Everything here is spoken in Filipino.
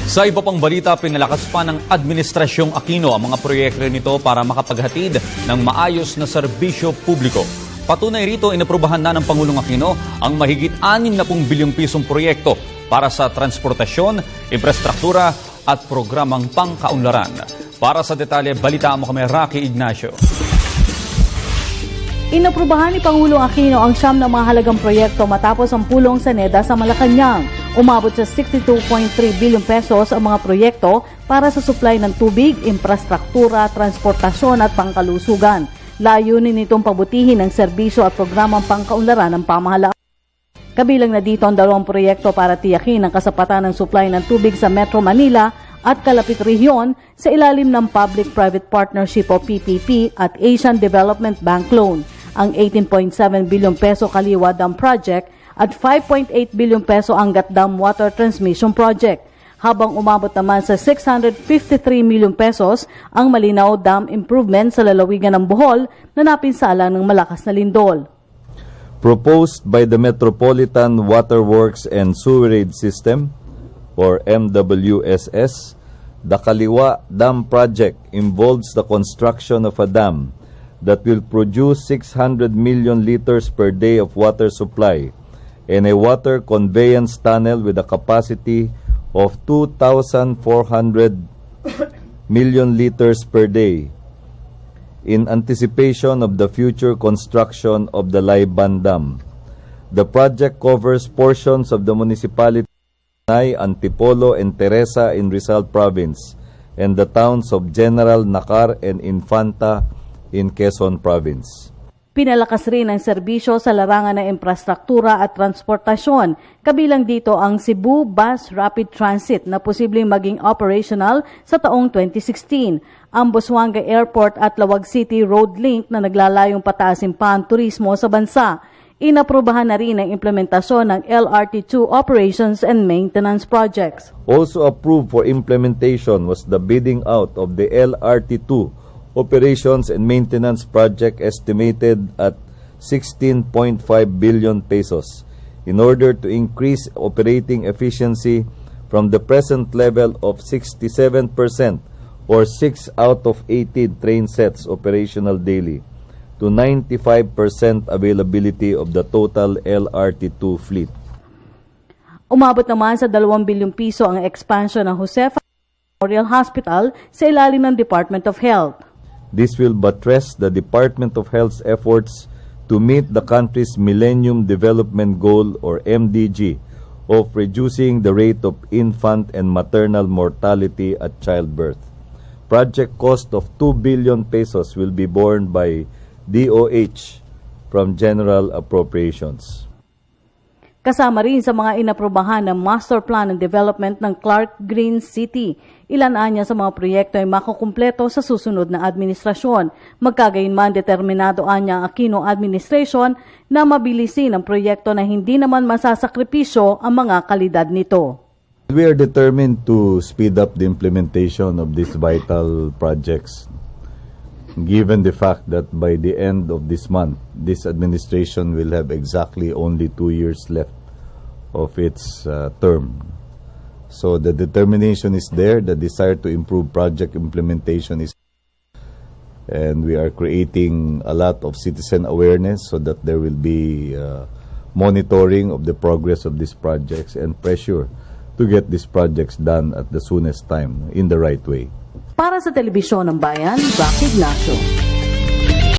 Sa iba pang balita, pinalakas pa ng Administrasyong Aquino ang mga proyekto nito para makapaghatid ng maayos na serbisyo publiko. Patunay rito, inaprubahan na ng Pangulong Aquino ang mahigit 60 bilyong pisong proyekto para sa transportasyon, infrastruktura at programang pangkaunlaran. Para sa detalye, balitaan mo kami, Rocky Ignacio. Inaprubahan ni Pangulong Aquino ang 9 na mahalagang proyekto matapos ang pulong sa NEDA sa Malacanang. Umabot sa 62.3 bilyong pesos ang mga proyekto para sa supply ng tubig, infrastruktura, transportasyon at pangkalusugan. Layunin nitong pabutihin ang serbisyo at programang pangkaunlaran ng pamahalaan. Kabilang na dito ang 2 proyekto para tiyakin ang kasapatan ng supply ng tubig sa Metro Manila at kalapit rehiyon sa ilalim ng Public-Private Partnership o PPP at Asian Development Bank Loan. Ang 18.7 bilyong peso Kaliwa Dam Project at 5.8 bilyong peso Angat Dam Water Transmission Project. Habang umabot naman sa 653 milyong pesos ang Malinaw Dam Improvement sa lalawigan ng Bohol na napinsala ng malakas na lindol. Proposed by the Metropolitan Water Works and Sewerage System or MWSS, the Kaliwa Dam Project involves the construction of a dam that will produce 600 million liters per day of water supply and a water conveyance tunnel with a capacity of 2,400 million liters per day in anticipation of the future construction of the Laiban Dam. The project covers portions of the municipality of Antipolo and Teresa in Rizal Province and the towns of General Nakar and Infanta in Quezon Province. Pinalakas rin ang serbisyo sa larangan ng infrastruktura at transportasyon. Kabilang dito ang Cebu Bus Rapid Transit na posibleng maging operational sa taong 2016. Ang Busuanga Airport at Lawag City Road Link na naglalayong pataasin pa ang turismo sa bansa. Inaprubahan na rin ang implementasyon ng LRT2 Operations and Maintenance Projects. Also approved for implementation was the bidding out of the LRT2 Operations and Maintenance Project estimated at 16.5 billion pesos in order to increase operating efficiency from the present level of 67% or 6 out of 18 train sets operational daily to 95% availability of the total LRT2 fleet. Umabot naman sa 2 bilyong piso ang expansion ng Josefa Memorial Hospital sa ilalim ng Department of Health. This will buttress the Department of Health's efforts to meet the country's Millennium Development Goal or MDG of reducing the rate of infant and maternal mortality at childbirth. Project cost of 2 billion pesos will be borne by DOH from General Appropriations. Kasama rin sa mga inaprubahan ng Master Plan ng Development ng Clark Green City. Ilan anya sa mga proyekto ay makukumpleto sa susunod na administrasyon. Magkagayunman determinado anya ang Aquino Administration na mabilisin ang proyekto na hindi naman masasakripisyo ang mga kalidad nito. We are determined to speed up the implementation of these vital projects. Given the fact that by the end of this month, this administration will have exactly only 2 years left of its term. So the determination is there, the desire to improve project implementation is, and we are creating a lot of citizen awareness so that there will be monitoring of the progress of these projects and pressure to get these projects done at the soonest time in the right way. Para sa Telebisyon ng Bayan, Rocky Ignacio.